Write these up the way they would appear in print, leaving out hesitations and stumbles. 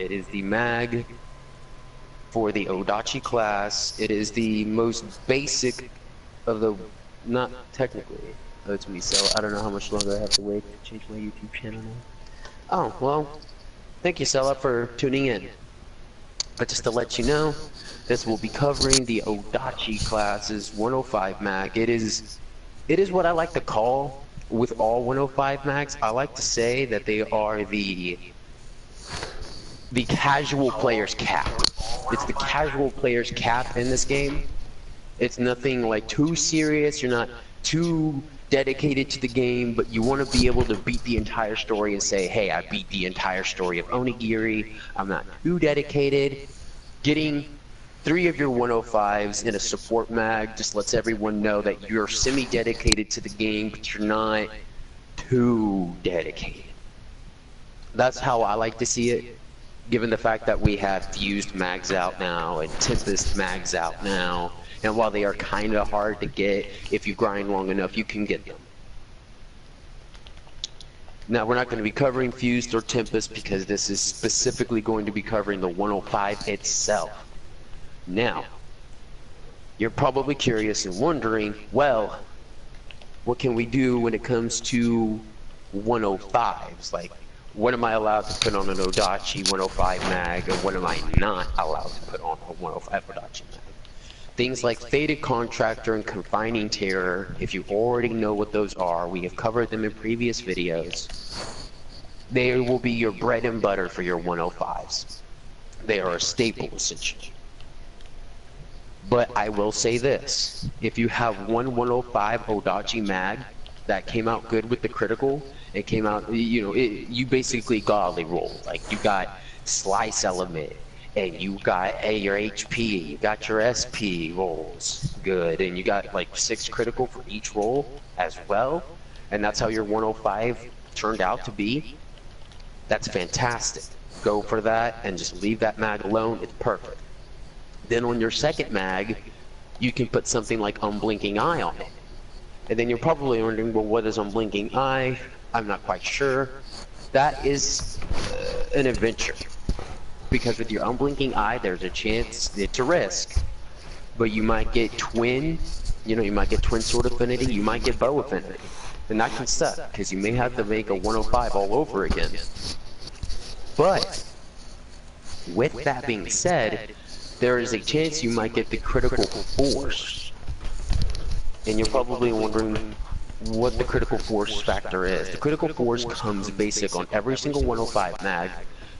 It is the mag for the Odachi class. It is the most basic of the, not technically. Oh, it's me, so I don't know how much longer I have to wait to change my YouTube channel now. Oh, well, thank you, Sella, for tuning in. But just to let you know, this will be covering the Odachi class's 105 mag. It is what I like to call, with all 105 mags, I like to say that they are the casual player's cap. It's the casual player's cap in this game. It's nothing like too serious. You're not too dedicated to the game, but you want to be able to beat the entire story and say, hey, I beat the entire story of Onigiri. I'm not too dedicated. Getting 3 of your 105s in a support mag just lets everyone know that you're semi-dedicated to the game, but you're not too dedicated. That's how I like to see it, given the fact that we have fused mags out now and Tempest mags out now. And while they are kind of hard to get, if you grind long enough, you can get them. Now, we're not going to be covering Fused or Tempest because this is specifically going to be covering the 105 itself. Now, you're probably curious and wondering, well, what can we do when it comes to 105s? Like, what am I allowed to put on an Odachi 105 mag, and what am I not allowed to put on a 105 Odachi mag? Things like Faded Contractor and Confining Terror, if you already know what those are, we have covered them in previous videos. They will be your bread and butter for your 105s. They are a staple, essentially. But I will say this, if you have one 105 Odachi mag that came out good with the critical, it came out, you know, you basically godly roll. Like, you got Slice Element, and you got your HP, you got your SP rolls good, and you got like 6 critical for each roll as well, and that's how your 105 turned out to be. That's fantastic. Go for that and just leave that mag alone. It's perfect. Then on your second mag, you can put something like Unblinking Eye on it. And then you're probably wondering, well, what is Unblinking Eye? I'm not quite sure. That is an adventure. Because with your Unblinking Eye, there's a chance, it's a risk, but you might get twin, you know, you might get twin sword affinity, you might get bow affinity, and that can suck, because you may have to make a 105 all over again. But, with that being said, there is a chance you might get the critical force, and you're probably wondering what the critical force factor is. The critical force comes basic on every single 105 mag.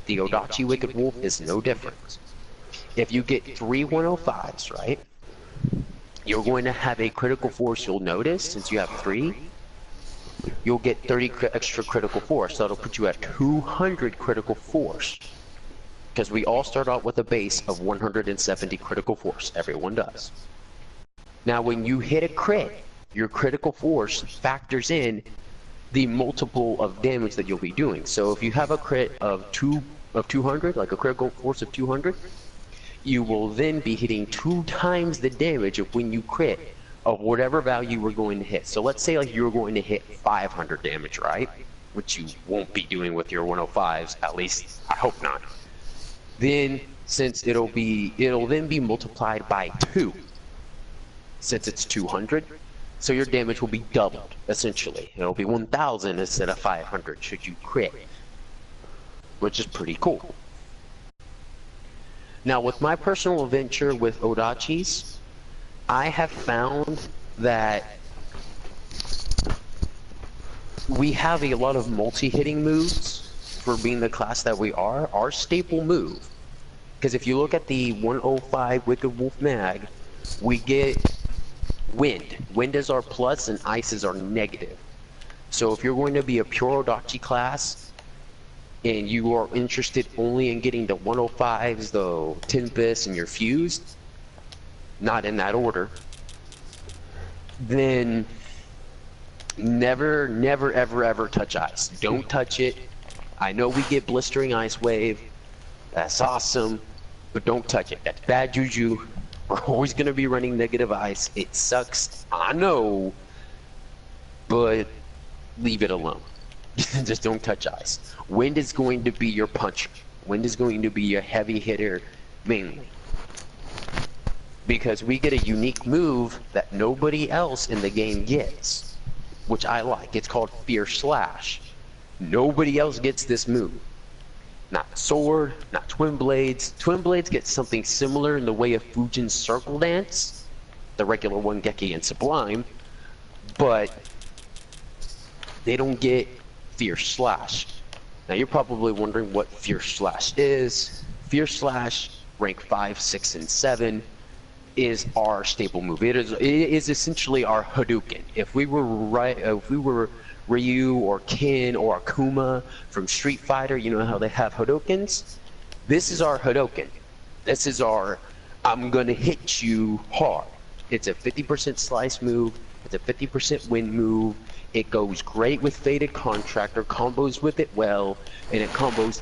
The Odachi Wicked Wolf is no different. If you get 3 105s, right, you're going to have a critical force. You'll notice, since you have 3, you'll get 30 extra critical force. So that'll put you at 200 critical force. Because we all start out with a base of 170 critical force. Everyone does. Now, when you hit a crit, your critical force factors in the multiple of damage that you'll be doing. So if you have a crit of 200, like a critical force of 200, you will then be hitting 2 times the damage of when you crit of whatever value we're going to hit. So let's say like you're going to hit 500 damage, right? Which you won't be doing with your 105s, at least I hope not. Then, since it'll then be multiplied by 2, since it's 200. So your damage will be doubled, essentially. It'll be 1,000 instead of 500 should you crit, which is pretty cool. Now, with my personal adventure with Odachis, I have found that we have a lot of multi-hitting moves for being the class that we are. Our staple move, because if you look at the 105 Wicked Wolf mag, we get Wind. Wind is our plus and Ice is our negative. So if you're going to be a pure Odachi class and you are interested only in getting the 105s, the Tempest, and your Fused, not in that order, then never, never, ever, ever touch Ice. Don't touch it. I know we get Blistering Ice Wave. That's awesome. But don't touch it. That's bad juju. We're always going to be running negative Ice. It sucks, I know, but leave it alone. Just don't touch Ice. Wind is going to be your puncher. Wind is going to be a heavy hitter mainly. Because we get a unique move that nobody else in the game gets, which I like. It's called Fierce Slash. Nobody else gets this move. Not Sword, not Twin Blades. Twin Blades get something similar in the way of Fujin's Circle Dance, the regular one, Geki and Sublime, but they don't get Fierce Slash. Now you're probably wondering what Fierce Slash is. Fierce Slash, rank 5, 6, and 7, is our staple move. It is essentially our Hadouken. If we were Ryu or Ken or Akuma from Street Fighter, you know how they have Hadoukens? This is our Hadouken. This is our I'm gonna hit you hard. It's a 50% slice move. It's a 50% wind move. It goes great with Faded Contractor, combos with it well, and it combos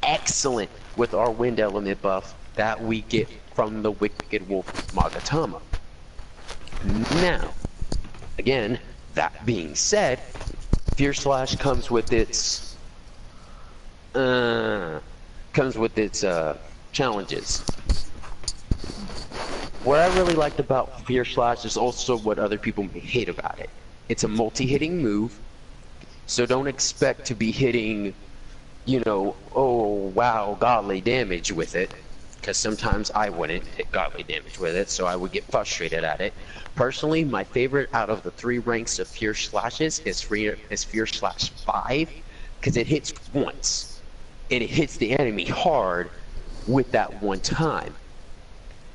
excellent with our wind element buff that we get from the Wicked Wolf Magatama. Now, again, that being said, Fierce Slash comes with its challenges. What I really liked about Fierce Slash is also what other people may hate about it. It's a multi-hitting move, so don't expect to be hitting, you know, oh wow, godly damage with it, because sometimes I wouldn't hit godly damage with it, so I would get frustrated at it. Personally, my favorite out of the 3 ranks of Fierce Slashes is Fierce Slash 5, because it hits once, and it hits the enemy hard with that one time.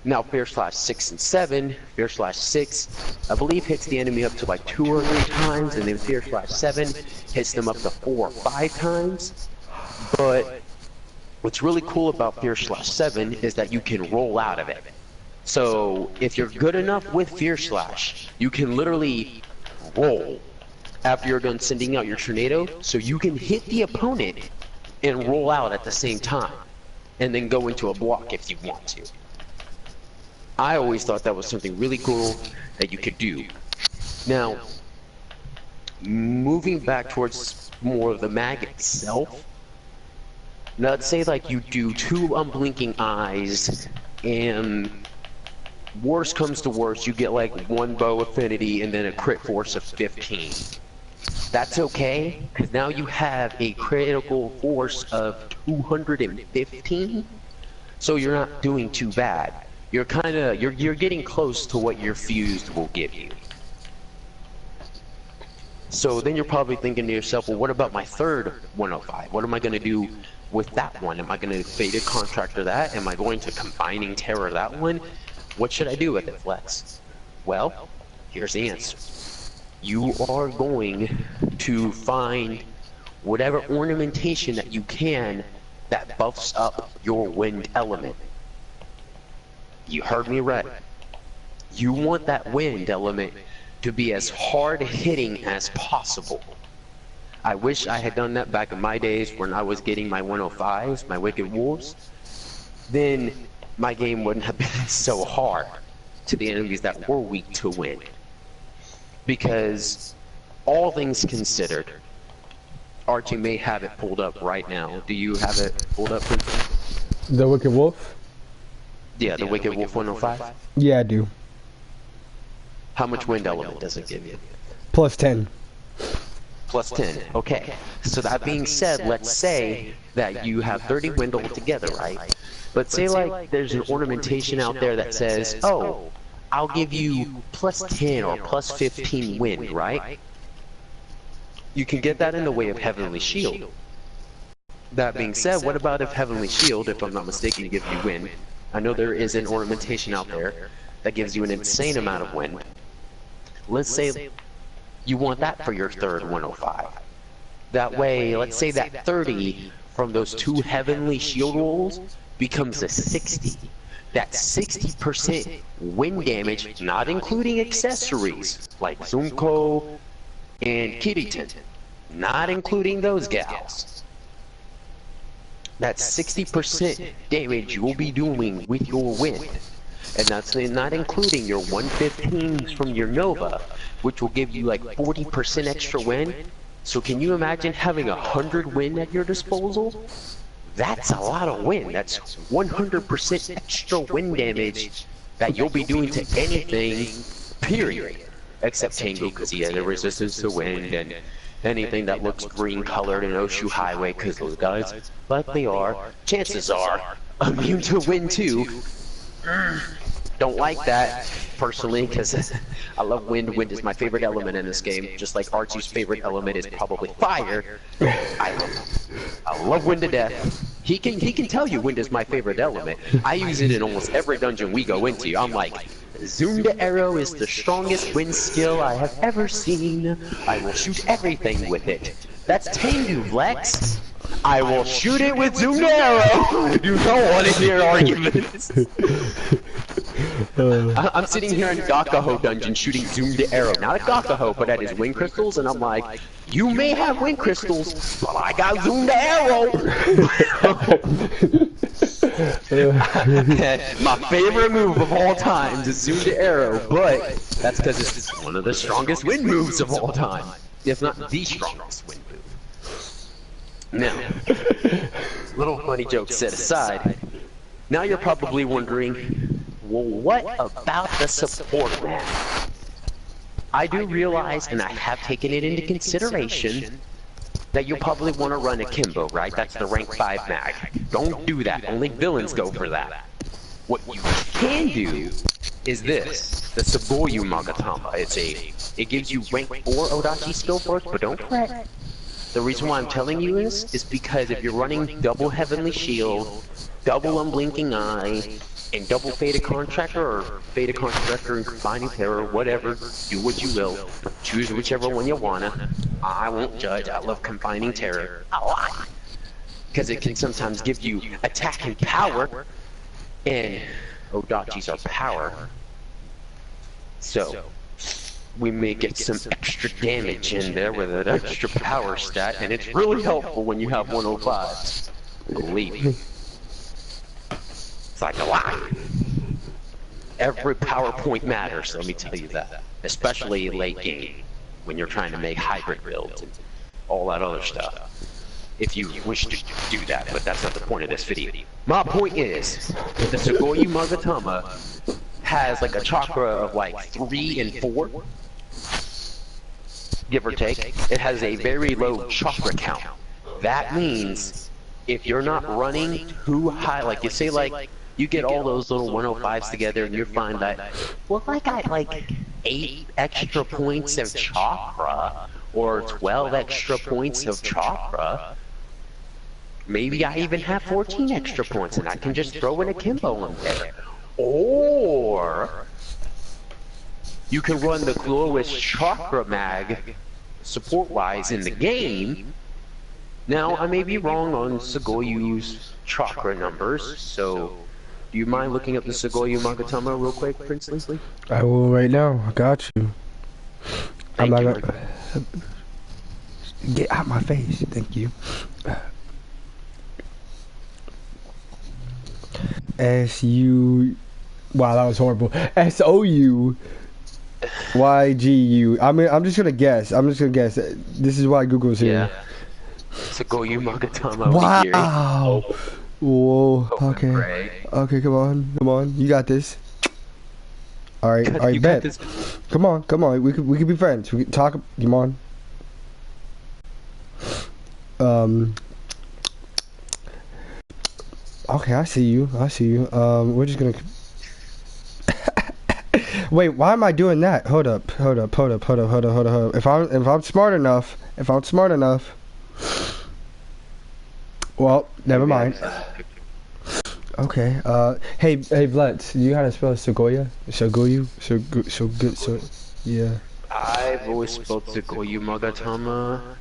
Now Fierce Slash 6 and 7, Fierce Slash 6, I believe hits the enemy up to like 2 or 3 times, and then Fierce Slash 7 hits them up to 4 or 5 times. But what's really cool about Fierce Slash 7 is that you can roll out of it. So if you're good enough with Fierce Slash, you can literally roll after you're done sending out your tornado, so you can hit the opponent and roll out at the same time, and then go into a block if you want to. I always thought that was something really cool that you could do. Now, moving back towards more of the mag itself, now let's say like you do 2 unblinking eyes, and worst comes to worst, you get like 1 bow affinity and then a crit force of 15. That's okay, because now you have a critical force of 215, so you're not doing too bad. You're getting close to what your fused will give you. So then you're probably thinking to yourself, well, what about my third 105? What am I going to do with that one? Am I going to Faded Contractor that? Am I going to Combining Terror that one? What should I do with it, Flex? Well, here's the answer. You are going to find whatever ornamentation that you can that buffs up your wind element. You heard me right. You want that wind element to be as hard hitting as possible. I wish I had done that back in my days when I was getting my 105s, my Wicked Wolves. Then my game wouldn't have been so hard to the enemies that were weak to wind. Because all things considered, Archie may have it pulled up right now. Do you have it pulled up, Prince? The Wicked Wolf? Yeah, the Wicked Wolf 105? Yeah, I do. How much wind element does it give you? Plus 10. Plus 10, okay. So that being said, let's say that you have 30 wind altogether, right? But say like there's an ornamentation out there that says, oh, I'll give you plus 10 or plus 15 wind, right? You can get that in the way of Heavenly Shield. That being said, what about if Heavenly Shield, if I'm not mistaken, gives you wind? I know there is an ornamentation out there that gives you an insane amount of wind. Let's say you want that for your third 105. That way, let's say that 30 from those 2 Heavenly Shield rolls becomes a 60. That's 60% wind damage, not including accessories like Zunko and Kiriten, not including those gals. That's 60% damage you will be doing with your wind. And that's not including your 115s from your Nova, which will give you like 40% extra wind. So can you imagine having 100 wind at your disposal? That's a lot of wind. That's 100% extra wind damage that you'll be doing to anything, period. Except Tango, because he has a resistance to wind, and anything that looks green colored in Oshu Highway, because those guys, like they are, chances are immune to wind too. Don't like that, personally, because I love wind. Wind is my favorite element in this game, just like Archie's favorite element is probably fire. I love wind to death. He can tell you wind is my favorite element. I use it in almost every dungeon we go into. I'm like, zoom to arrow is the strongest wind skill I have ever seen. I will shoot everything with it. That's Tengu, Vlex. I will shoot it with zoom to arrow. You don't want to hear arguments. I'm sitting here in Gakaho dungeon shooting zoom to arrow. Not at Gakaho, but at his wind crystals, and I'm like, you may have wind crystals, but I got zoom to arrow. My favorite move of all time is zoom to arrow, but that's because it's one of the strongest wind moves of all time, if not the strongest wind move. Now, little funny joke set aside, now you're probably wondering, well, what about the support map? I do realize, and I have taken it into consideration, that you'll probably want to run a Kimbo, right? That's the rank 5 mag. Don't do that. Only villains go for that. What you can do is this, the Sugoyu Magatama. It gives you rank 4 Odachi skill first, but don't fret. The reason why I'm telling you is because if you're running double Heavenly Shield, double Unblinking Eye, and double Fated Contractor, or Fated Contractor and Combining Terror, whatever, do what you will. Choose whichever one you wanna. I won't judge. I love Combining Terror a lot. Because it can sometimes give you attack and power, and Odachis are power. So, we may get some extra damage in there with an extra power stat, and it's really helpful when you have 105. Believe me. It's like a lot. Every PowerPoint matters, let me tell you that. Especially late game, when you're trying to make hybrid builds and all that other stuff. If you wish to do that, but that's not the point of this video. My point is, the Sugoyu Magatama has like a chakra of like 3 and 4, give or take. It has a very low chakra count. That means if you're not running too high, like you say, like you get all those little 105s together and you find that, well, I got like 8 extra points of chakra, or 12 extra points of chakra. Maybe I even have 14 extra points and I can just throw in a Kimbo in there. Or you can run the lowest chakra mag support-wise in the game. Now, I may be wrong on Sugoyu's chakra numbers, so do you mind looking up the Sugoyu Magatama real quick, Prince Leslie? I will right now. I got you. I'm not gonna get out my face. Thank you. S-U... Wow, that was horrible. S-O-U-Y-G-U. I mean, I'm just gonna guess. This is why Google's here. Yeah. Sugoyu Magatama. Wow. Whoa. Okay. Gray. Okay, come on. You got this. Alright, bet. Come on. We could be friends. We can talk. Come on. Okay, I see you. We're just gonna. Wait, why am I doing that? Hold up. If I'm smart enough. Well, never mind. Okay. Hey, Vlex, do you know how to spell Sugoyu? Yeah. I've always spelled Sugoyu Magatama,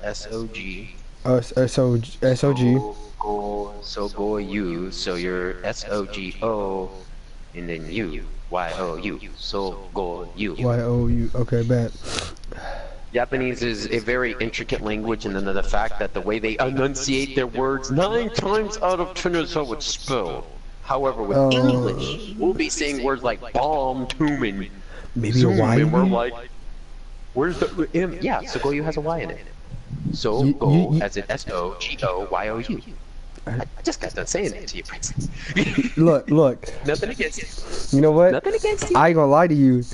S-O-G. S-O-G. Sugoyu, so you're S-O-G-O, and then U, Y-O-U, Sugoyu. Y-O-U, okay, bet. Japanese is a very intricate language, and then the fact that the way they enunciate their words 9 times out of 10 is how it's spelled. However, with English, we'll be saying words like bomb, tomb, and maybe zoom, a Y and we're like, where's the M? Yeah, Sugoyu has a Y in it. So, as in S-O-G-O-Y-O-U. I just got done saying that to you, Prince. Look. Nothing against You know you. what? Nothing against you. I ain't gonna lie to you.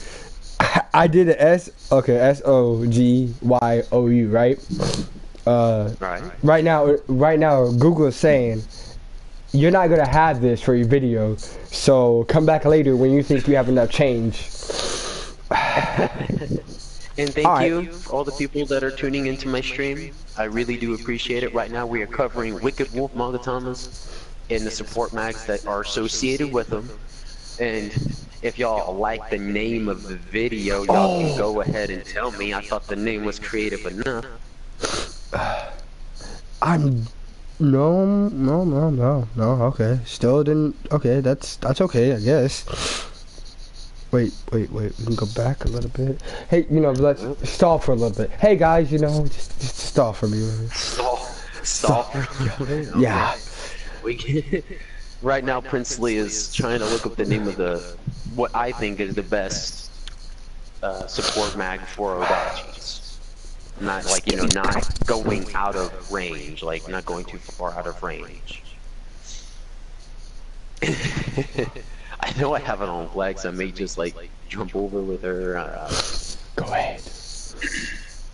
I did an SOGYOU, right? Right now, Google is saying you're not gonna have this for your video, so come back later when you think you have enough change. And thank you, all the people that are tuning into my stream. I really do appreciate it. Right now, we are covering Wicked Wolf Magatamas and the support mags that are associated with them. And if y'all like the name of the video, y'all can go ahead and tell me. I thought the name was creative enough. No. Okay, still didn't. Okay, that's okay, I guess. Wait. We can go back a little bit. Hey, let's stall for a little bit. Hey guys, just stall for me. Stall for a little bit. Okay. Yeah. We can. Right now, Princely is trying to look up the name of what I think is the best support mag for Odachis. Not like, not going out of range, like not going too far out of range. I know I have it on Flex. I may just like jump over with her. Go ahead.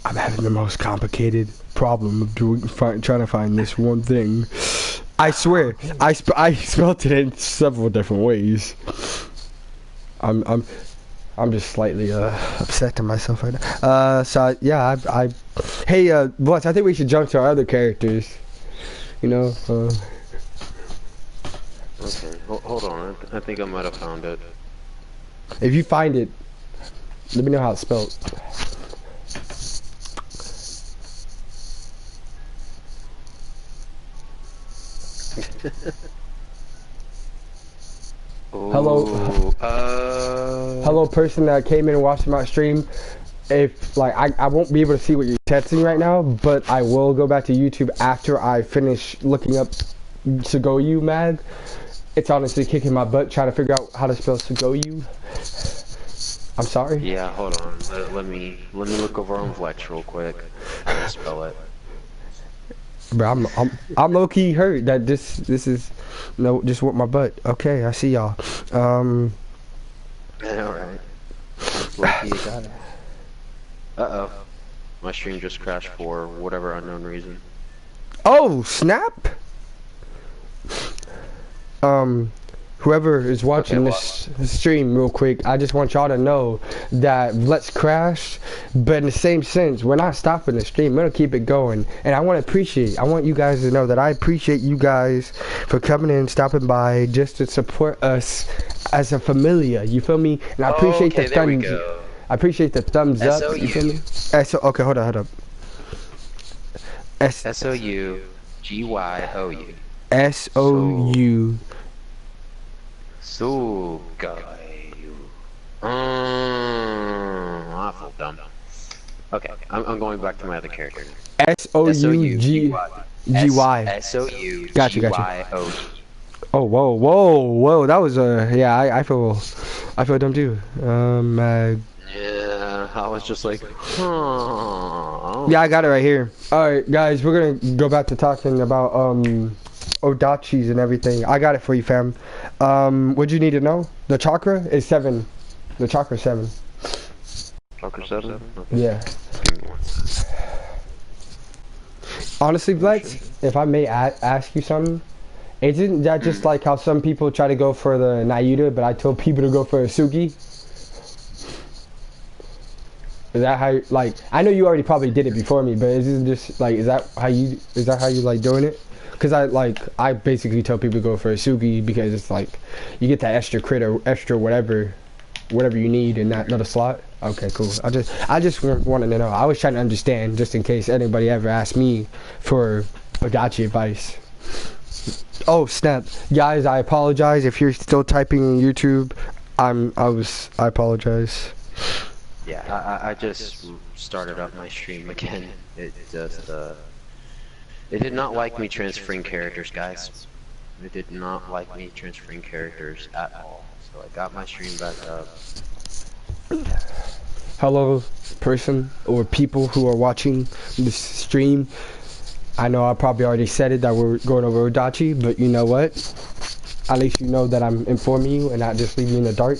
I'm having the most complicated problem of trying to find this one thing. I swear, I spelled it in several different ways. I'm just slightly upset to myself right now. So yeah, hey, Blitz, I think we should jump to our other characters. Okay, hold on. I think I might have found it. If you find it, let me know how it's spelled. Hello person that came in and watched my stream. If I won't be able to see what you're texting right now, but I will go back to YouTube after I finish looking up Sugoyu mag. It's honestly kicking my butt trying to figure out how to spell Sugoyu. I'm sorry. Yeah, hold on. Let me look over on Vlex real quick. How to spell it. Bro, I'm low key hurt that this is just with my butt. Okay, I see y'all. Alright. Lucky you got it. Uh-oh. My stream just crashed for whatever unknown reason. Oh, snap! Whoever is watching this stream real quick, I just want y'all to know that Let's Crash, but in the same sense, we're not stopping the stream, we're gonna keep it going. And I want you guys to know that I appreciate you guys for coming in, stopping by, just to support us as a familia, you feel me? And I appreciate the thumbs. I appreciate the thumbs up, you feel me? Okay, hold up. SOUGYOU. SOU. Sugoyu. I feel dumb. Okay, I'm going back to my other character. SOUGGY. Gotcha. Oh, whoa. That was yeah. I feel dumb too. Yeah, I was just like, huh. Yeah, I got it right here. All right, guys, we're gonna go back to talking about Odachis and everything. I got it for you, fam. What you need to know? The chakra is 7. The chakra is 7. Chakra 7? Okay. Yeah. Honestly, Flex, if I may ask you something, isn't that just like how some people try to go for the Nayuta, but I told people to go for a Sugi? Is that how, like, I know you already probably did it before me, but is it just like, is that how you like doing it? Because I basically tell people to go for a Sugi because it's like, you get that extra crit or extra whatever you need in that little slot. Okay, cool. I just wanted to know. I was trying to understand just in case anybody ever asked me for Odachi advice. Oh snap, guys! I apologize if you're still typing on YouTube. I apologize. Yeah, I just started up my stream again. It just it did not like me transferring characters, guys. It did not like me transferring characters at all. So I got my stream back up. Hello, person or people who are watching this stream. I know I probably already said it that we're going over Odachi, but you know what? At least you know that I'm informing you and not just leaving you in the dark.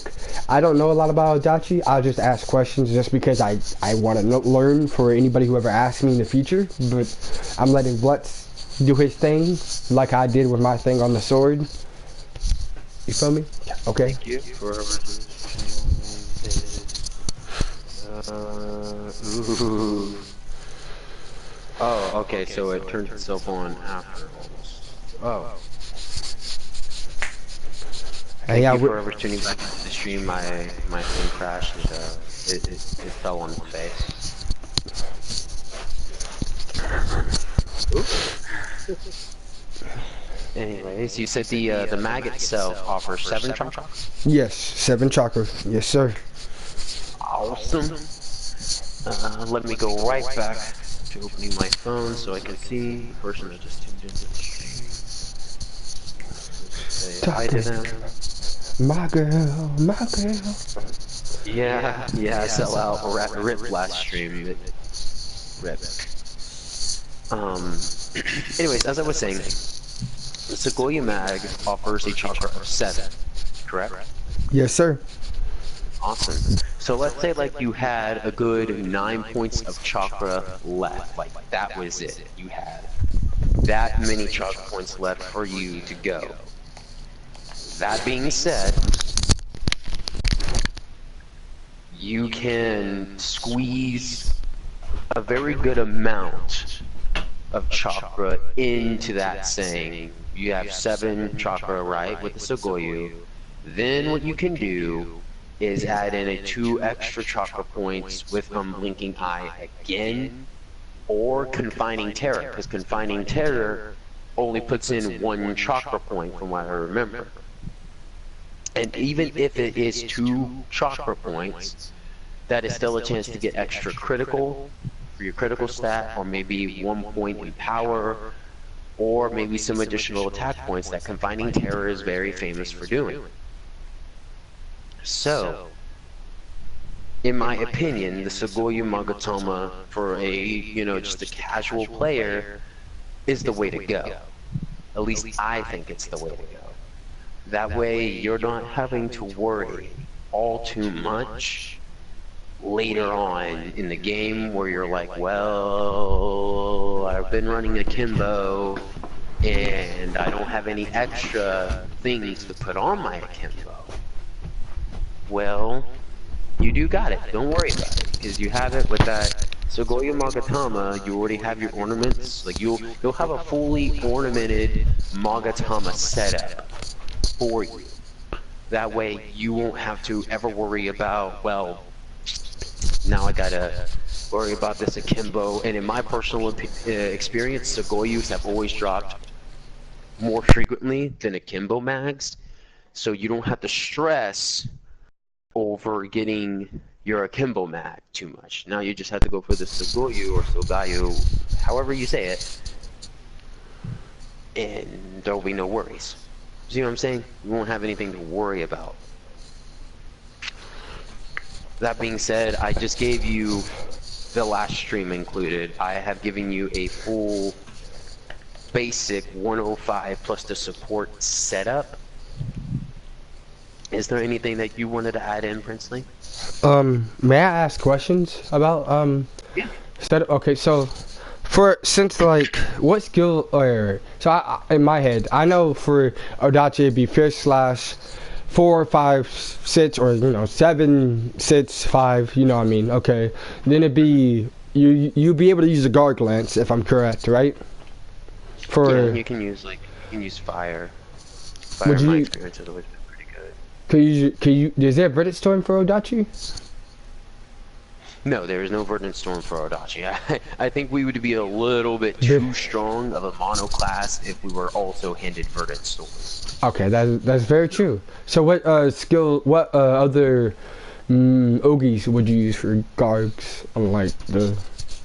I don't know a lot about Odachi. I'll just ask questions just because I want to learn for anybody who ever asks me in the future. But I'm letting Vlextris do his thing like I did with my thing on the sword. You feel me? Okay. Thank you for ooh. Oh, okay, so it turns itself on after almost. Oh. Thank you for ever tuning back into the stream. My thing crashed and it fell on its face. Oops. Anyways, you said the mag itself offers 7 chakra? Yes, 7 chakra. Yes, sir. Awesome. Let me go right back to opening my phone so I can see the person that just tuned into the stream. Say hi to them. My girl, my girl. Yeah, sell out or rip last stream. Rip. Anyways, as I was saying, the Segoya mag offers a chakra of 7, correct? Yes, sir. Awesome. So let's say like you had a good 9 points of chakra left. Like that was it. You had that many chakra points left for you to go. That being said, you can squeeze a very good amount of chakra into that saying. You have 7 chakra, right, with the Segoyu. Then what you can do is add in a 2 extra chakra points with Unblinking Eye again, or Confining Terror, because Confining Terror only puts in 1 chakra point from what I remember. And even if it is 2 chakra points, that is still a chance to get extra critical for your critical stat, or maybe 1 point in power, or maybe some additional attack points that Confining Terror is very famous for doing. So, in my opinion, the Segoyu Magatama for just a casual player is the way to go. At least I think it's the way to go. That way you're not having to worry all too much later on in the game where you're like, well, I've been running akimbo and I don't have any extra things to put on my akimbo. Well, you do got it. Don't worry about it, because you have it with that Segoya Magatama. You already have your ornaments. Like you'll have a fully ornamented Magatama setup for you. That way, you won't have to ever worry about, well, now I gotta worry about this akimbo. And in my personal experience, Segoyus have always dropped more frequently than akimbo mags, so you don't have to stress over getting your akimbo mag too much. Now you just have to go for the Segoyu or Sogayu, however you say it, and there'll be no worries. See what I'm saying? You won't have anything to worry about. That being said, I just gave you the last stream included. I have given you a full basic 105 plus the support setup. Is there anything that you wanted to add in, Princely? May I ask questions about Yeah. Okay, so since like what skill or so in my head I know for Odachi it'd be Fierce Slash, 4, 5, 6, or 7, 6, 5. You know what I mean? Okay. Then it'd be you'd be able to use a guard lance if I'm correct, right? Yeah, you can use fire. Fire, in my experience, has always been pretty good. Could you? Is there a Verdant Storm for Odachi? No, there is no Verdant Storm for Odachi. I think we would be a little bit too strong of a mono class if we were also handed Verdant Storm. Okay, that's very true. So what other Ogis would you use for guards on like the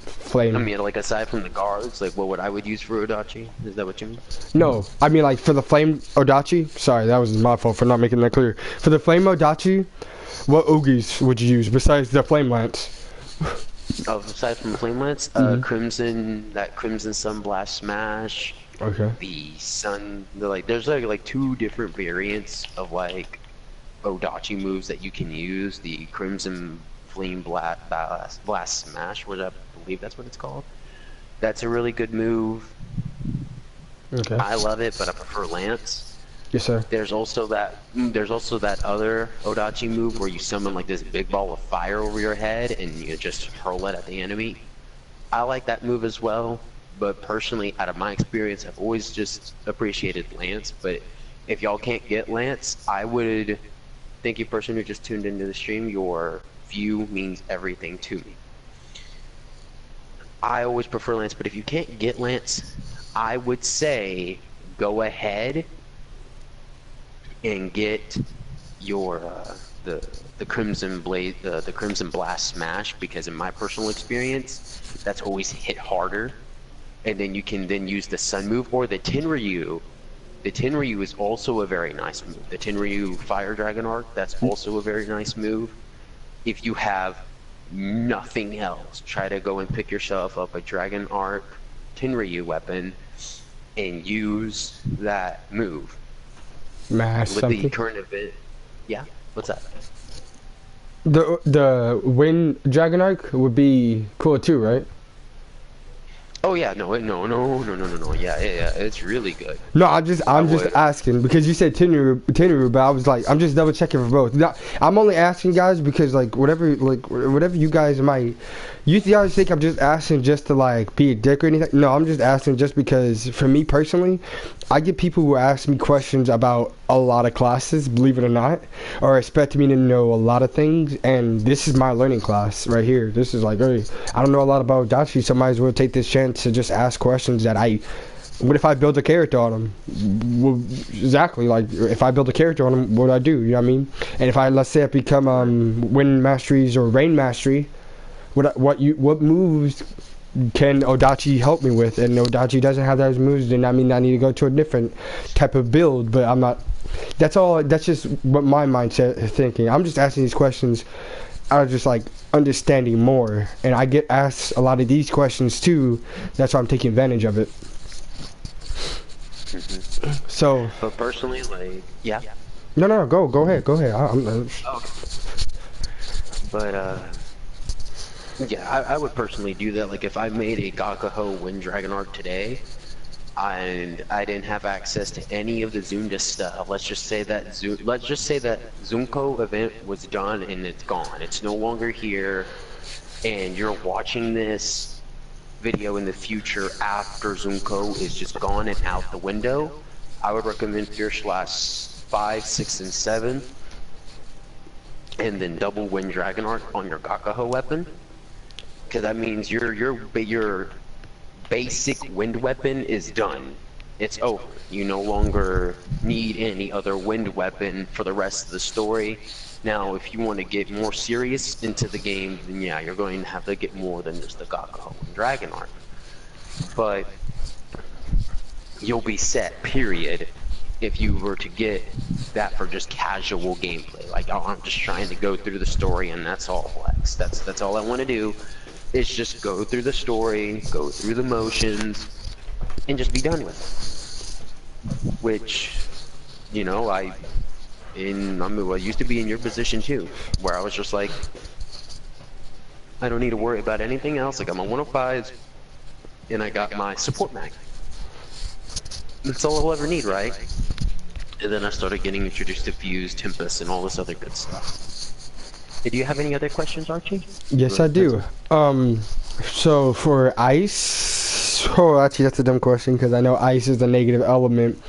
flame? I mean, like aside from the guards, like what I would use for Odachi? Is that what you mean? No, I mean like for the flame Odachi. Sorry, that was my fault for not making that clear. For the flame Odachi, what Ogis would you use besides the flame lance? Aside from Flame Lance, Crimson, that Crimson Sunblast Smash, Okay. there's like two different variants of like Odachi moves that you can use. The Crimson Flame Blast Smash, which I believe that's what it's called. That's a really good move. Okay. I love it, but I prefer Lance. Yes, sir. There's also that other Odachi move where you summon like this big ball of fire over your head and you just hurl it at the enemy. I like that move as well, but personally, out of my experience, I've always just appreciated Lance. But if y'all can't get Lance, I would thank you, person who just tuned into the stream. Your view means everything to me. I always prefer Lance, but if you can't get Lance, I would say go ahead and get your the Crimson Blade, the Crimson Blast Smash, because in my personal experience, that's always hit harder. And then you can then use the Sun move or the Tenryu. The Tenryu is also a very nice move. The Tenryu Fire Dragon Arc, that's also a very nice move. If you have nothing else, try to go and pick yourself up a Dragon Arc Tenryu weapon and use that move. Mash With something. the current event, yeah. What's that? The Wind Dragon Arc would be cool too, right? Oh yeah, no. Yeah. It's really good. No, I'm just asking because you said Tenru, but I was like, I'm just double checking for both. No, I'm only asking guys because like whatever you guys might, you guys think I'm just asking just to like be a dick or anything. No, I'm just asking just because for me personally, I get people who ask me questions about a lot of classes, believe it or not, or expect me to know a lot of things, and this is my learning class right here. This is like, hey, I don't know a lot about Dachi, so might as well take this chance to just ask questions that what if I build a character on them? Well, exactly, like, if I build a character on them, what do I do? You know what I mean? And if let's say I become Wind Masteries or Rain Mastery, what moves can Odachi help me with? And Odachi doesn't have those moves, then I mean I need to go to a different type of build, but I'm not, that's just what my mindset is thinking. I'm just asking these questions out of just like understanding more, and I get asked a lot of these questions too, that's why I'm taking advantage of it. So But personally, like, yeah. no, go ahead. Okay. But yeah, I would personally do that. Like if I made a Gakaho Wind Dragon Arc today, and I didn't have access to any of the Zunda stuff. Let's just say that Zunko event was done and it's gone. It's no longer here, and you're watching this video in the future after Zunko is just gone and out the window. I would recommend Fierce Blast 5, 6, and 7, and then double Wind Dragon Arc on your Gakaho weapon. Because that means your basic wind weapon is done. It's over. You no longer need any other wind weapon for the rest of the story. Now, if you want to get more serious into the game, then yeah, you're going to have to get more than just the Gakaho and Dragon Arc. But you'll be set, period, if you were to get that for just casual gameplay. Like, oh, I'm just trying to go through the story and that's all, Flex. That's all I want to do. Is just go through the story, go through the motions, and just be done with it. Which, you know, I used to be in your position too, where I was just like, I don't need to worry about anything else. I got my 105s, and I got my support mag. That's all I'll ever need, right? And then I started getting introduced to Fuse, Tempest, and all this other good stuff. Do you have any other questions, Archie? Yes, I do. So for ice, oh, actually that's a dumb question because I know ice is a negative element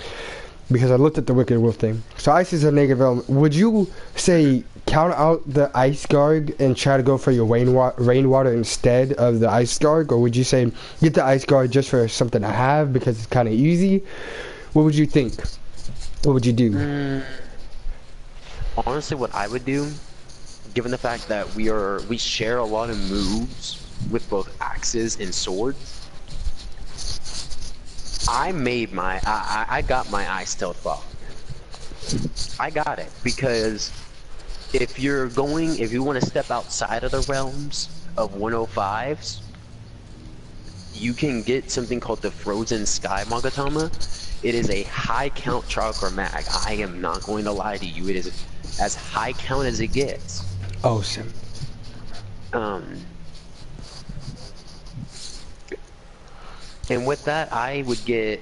because I looked at the Wicked Wolf thing. So ice is a negative element. Would you say count out the ice guard and try to go for your rainwater instead of the ice guard, or would you say get the ice guard just for something to have because it's kind of easy? What would you think? What would you do? Honestly, what I would do, given the fact that we share a lot of moves with both axes and swords, I got my ice stealth buff. I got it because if you want to step outside of the realms of 105s, you can get something called the Frozen Sky Magatama. It is a high count chakra mag. I am not going to lie to you. It is as high count as it gets. Oh, shit. And with that, I would get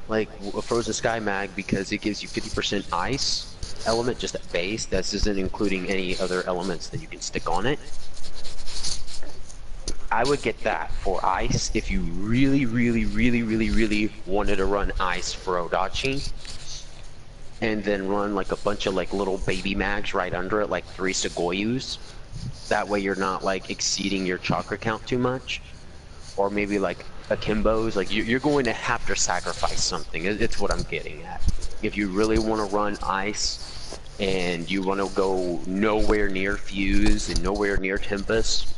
like a Frozen Sky mag because it gives you 50% ice element, just at base. This isn't including any other elements that you can stick on it. I would get that for ice if you really wanted to run ice for Odachi, and then run like a bunch of like little baby mags right under it, like 3 Segoyus. That way you're not like exceeding your chakra count too much, or maybe like akimbos. Like you're going to have to sacrifice something. It's what I'm getting at. If you really want to run ice and you want to go nowhere near fuse and nowhere near tempest,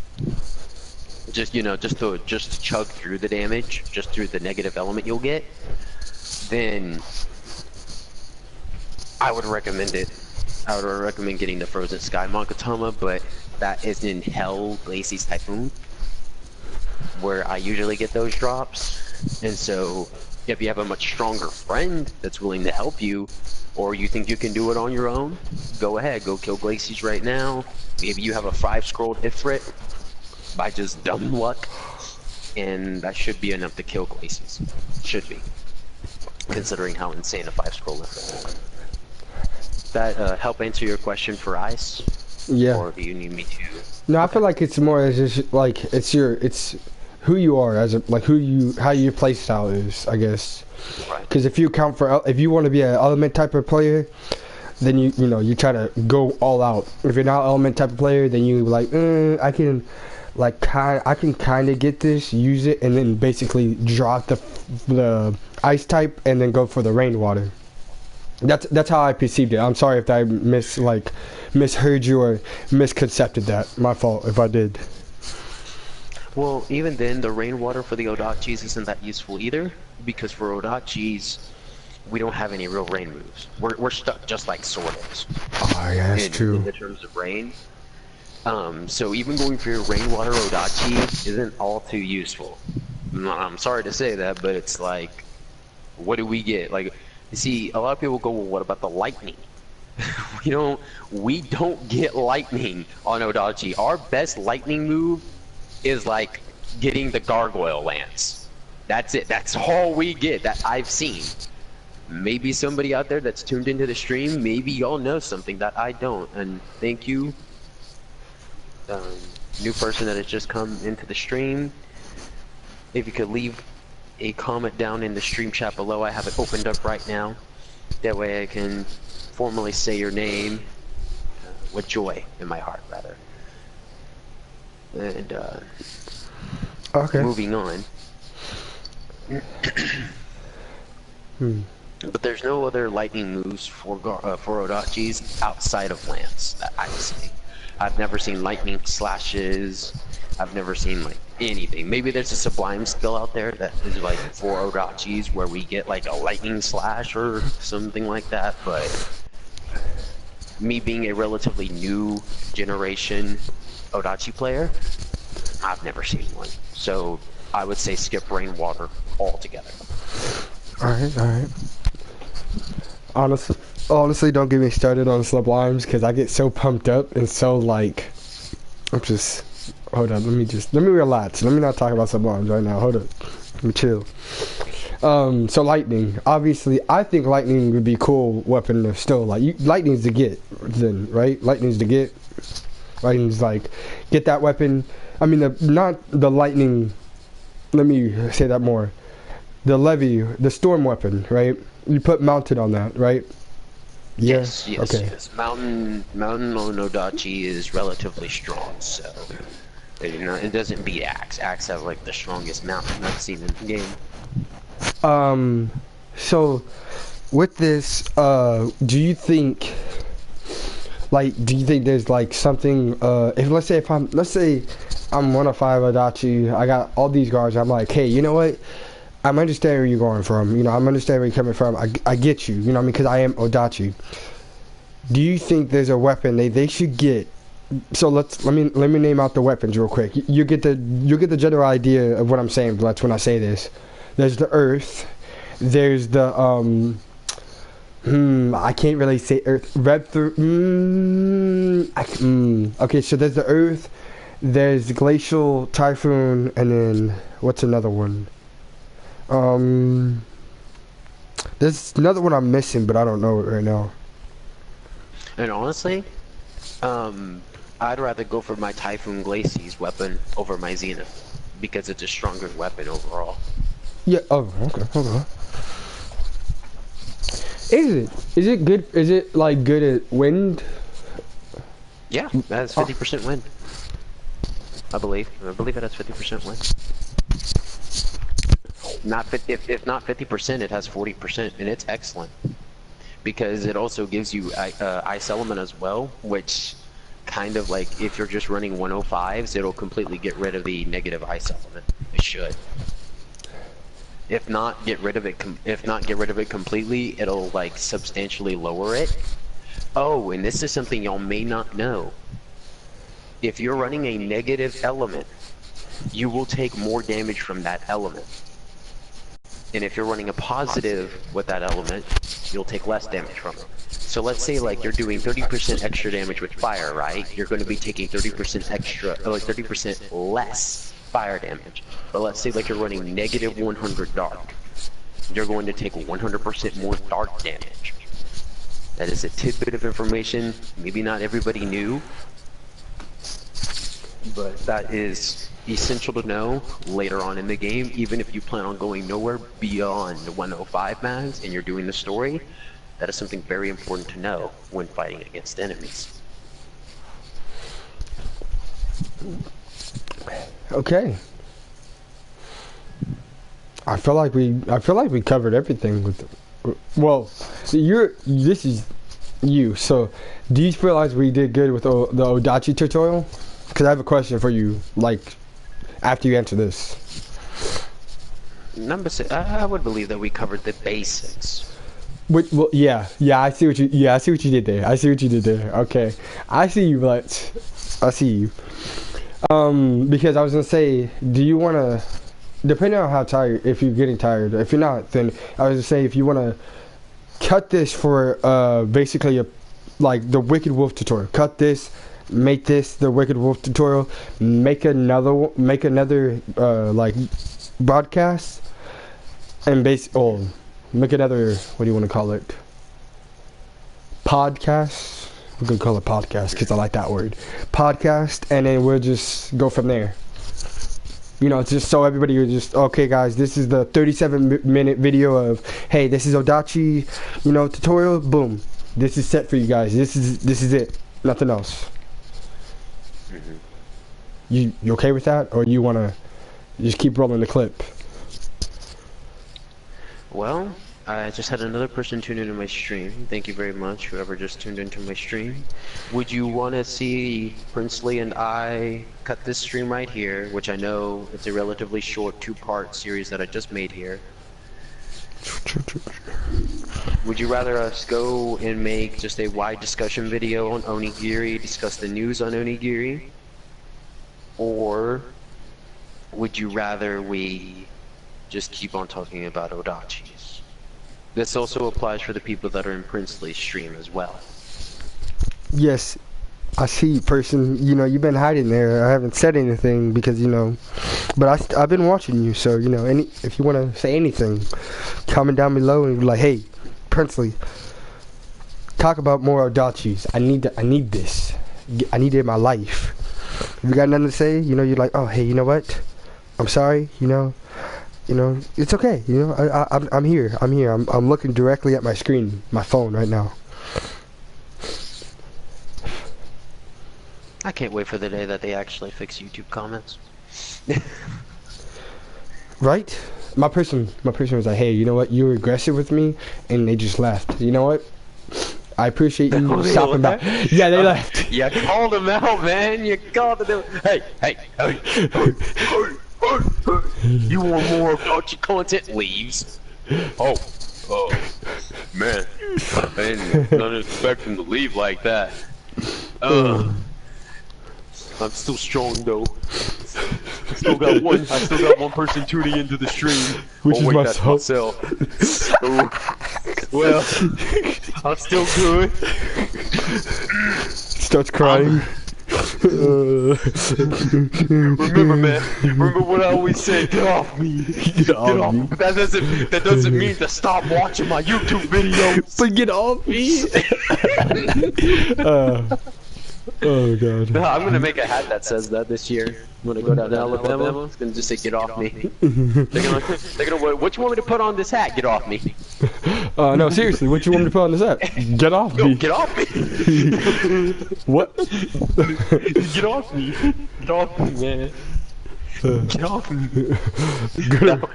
just to chug through the damage, just through the negative element you'll get, then I would recommend it. I would recommend getting the Frozen Sky Magatama, but that is in Hell Glaci's Typhoon, where I usually get those drops. And so if you have a much stronger friend that's willing to help you, or you think you can do it on your own, go ahead, go kill Glacies right now. Maybe you have a 5-scrolled Ifrit by just dumb luck, and that should be enough to kill Glacies. Should be, considering how insane a 5-scroll is. That help answer your question for ice? Yeah. Or do you need me to? No, I feel like it's more as just like it's who you are as a, like how your play style is, I guess. Right. Because if you want to be an element type of player, then you try to go all out. If you're not an element type of player, then you like I can kind of get this, use it, and then basically drop the ice type and then go for the rainwater. That's how I perceived it. I'm sorry if I misheard you or misconcepted that. My fault if I did. Well, even then, the rainwater for the Odachis isn't that useful either, because for Odachis, we don't have any real rain moves. We're stuck just like Sword is. Oh yeah, that's true. In the terms of rain. So even going for your rainwater Odachi isn't all too useful. I'm sorry to say that, but it's like, what do we get? Like, you see, a lot of people go, well, what about the lightning? we don't get lightning on Odachi. Our best lightning move is like getting the Gargoyle Lance. That's it. That's all we get that I've seen. Maybe somebody out there that's tuned into the stream, maybe y'all know something that I don't. And thank you, new person that has just come into the stream. If you could leave a comment down in the stream chat below, I have it opened up right now. That way I can formally say your name with joy in my heart, rather. And okay. Moving on. But there's no other lightning moves for Odachis outside of Lance that I've seen. I've never seen lightning slashes. I've never seen like anything. Maybe there's a sublime skill out there that is like for Odachis where we get like a lightning slash or something like that, but me being a relatively new generation Odachi player, I've never seen one. So I would say skip rainwater altogether. Alright. Honestly, don't get me started on sublimes because I get so pumped up and so like, hold on, let me relax. Let me not talk about sublimes right now. Hold up, let me chill. So lightning, obviously, I think lightning would be a cool weapon to still like. Lightning's the get, then, right? Lightning's the get. Lightning's like, get that weapon. I mean, not the lightning. Let me say that more. The levy, the storm weapon, right? You put mounted on that, right? Yes. Okay. Yes. Mountain on Odachi is relatively strong, so it doesn't beat Axe. Axe have like the strongest mountain I've seen in the game. So with this, do you think there's like something, let's say I'm 105 Odachi, I got all these guards, I'm like, hey, you know what? I'm understanding where you're going from, I'm understanding where you're coming from, I get you, because I am Odachi. Do you think there's a weapon they should get So let me name out the weapons real quick. You get the general idea of what I'm saying. That's when I say this. There's the Earth. There's the I can't really say Earth. Okay, so there's the Earth. There's Glacial, Typhoon, and then what's another one? There's another one I'm missing, but I don't know it right now. And honestly, I'd rather go for my Typhoon Glacies weapon over my Zenith because it's a stronger weapon overall. Yeah. Oh, okay. Hold on. Is it good? Is it like good at wind? Yeah, that's 50% wind. I believe it has 50% wind. Not 50, if not 50%, it has 40%, and it's excellent because it also gives you ice element as well, which kind of like if you're just running 105s, it'll completely get rid of the negative ice element. It should. If not get rid of it completely, it'll like substantially lower it. Oh, and this is something y'all may not know. If you're running a negative element, you will take more damage from that element. And if you're running a positive with that element, you'll take less damage from it. So let's say like you're doing 30% extra damage with fire, right? You're going to be taking 30% extra, or like 30% less fire damage. But let's say like you're running negative 100 dark. You're going to take 100% more dark damage. That is a tidbit of information maybe not everybody knew, but that is essential to know later on in the game. Even if you plan on going nowhere beyond the 105 mags and you're doing the story, that is something very important to know when fighting against enemies. Okay. I feel like we covered everything with. Well, this is you. So, do you realize we did good with the Odachi tutorial? Because I have a question for you. Like, after you answer this. Number 6, I would believe that we covered the basics. Well, yeah, I see what you did there. Okay, I see you, but I see you. Because I was gonna say, do you wanna, depending on how tired, if you're getting tired, if you're not, then I was gonna say if you wanna cut this for basically like the Wicked Wolf tutorial. Cut this, make this the Wicked Wolf tutorial. Make another like broadcast, and make another, what do you want to call it? Podcast. We're gonna call it podcast because I like that word. Podcast, and then we'll just go from there. You know, just so everybody will just, okay guys, this is the 37-minute video of, hey, this is Odachi, you know, tutorial, boom. This is set for you guys. This is it. Nothing else. You okay with that? Or you wanna just keep rolling the clip? Well, I just had another person tune into my stream. Thank you very much, whoever just tuned into my stream. Would you want to see Princely and I cut this stream right here, which I know it's a relatively short 2-part series that I just made here. Would you rather us go and make just a wide discussion video on Onigiri, discuss the news on Onigiri? Or would you rather we just keep on talking about Odachis? This also applies for the people that are in Princely's stream as well. Yes, I see you, person. You know, you've been hiding there. I haven't said anything because, you know, but I've been watching you. So, you know, if you want to say anything, comment down below and be like, hey, Princely, talk about more Odachis. I need this. I need it in my life. If you got nothing to say, you know, you're like, oh, hey, you know what? I'm sorry, you know, it's okay. You know, I'm here. I'm looking directly at my screen, my phone right now. I can't wait for the day that they actually fix YouTube comments. Right? My person was like, hey, you know what? You were aggressive with me, and they just left. You know what? I appreciate you stopping by. Yeah, they left. You called them out, man. You called them. Hey. You want more about your content? Leaves. Oh, man. I didn't expect him to leave like that. I'm still strong though. I still got one person tuning into the stream. Which is wait, myself. that's myself. Oh, well, I'm still good. Starts crying. Remember, man. Remember what I always say. Get off me. Get off me. That doesn't mean to stop watching my YouTube videos. But get off me. Oh god. No, I'm gonna make a hat that says that this year. When I go down to Alabama, it's gonna just say "Get off me." They're gonna, what you want me to put on this hat? Get off me. No, seriously, what you want me to put on this hat? Get off me. Get off me. What? Get off me. Get off me, man. Get off me.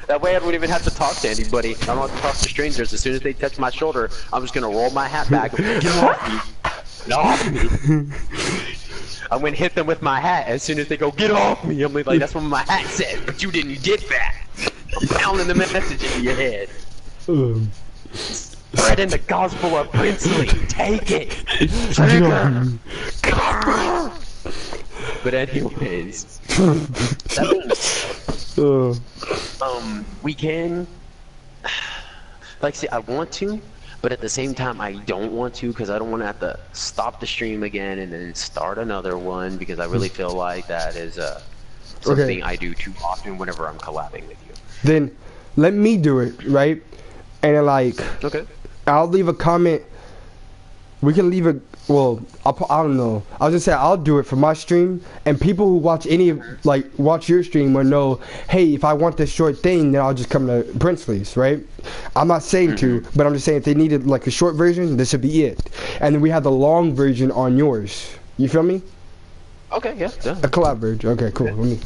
That way I don't even have to talk to anybody. I don't have to talk to strangers. As soon as they touch my shoulder, I'm just gonna roll my hat back and get off me. Get off me. I'm gonna hit them with my hat as soon as they go, get off me. I'm like, that's what my hat said, but you didn't get that. I'm pounding the message into your head. Spreading the gospel of Princely. Take it. Trigger. But anyways, that means, we can, like, see, I want to, but at the same time, I don't want to because I don't want to have to stop the stream again and then start another one because I really feel like that is something I do too often whenever I'm collabing with you. Then let me do it, right? And like, okay, I'll leave a comment. We can leave a, well, I don't know. I was just saying I'll do it for my stream, and people who watch watch your stream will know, hey, if I want this short thing, then I'll just come to Princely's, right? I'm not saying to, but I'm just saying if they needed like a short version, this would be it. And then we have the long version on yours. You feel me? Okay, yeah. A collab version. Okay, cool. Let me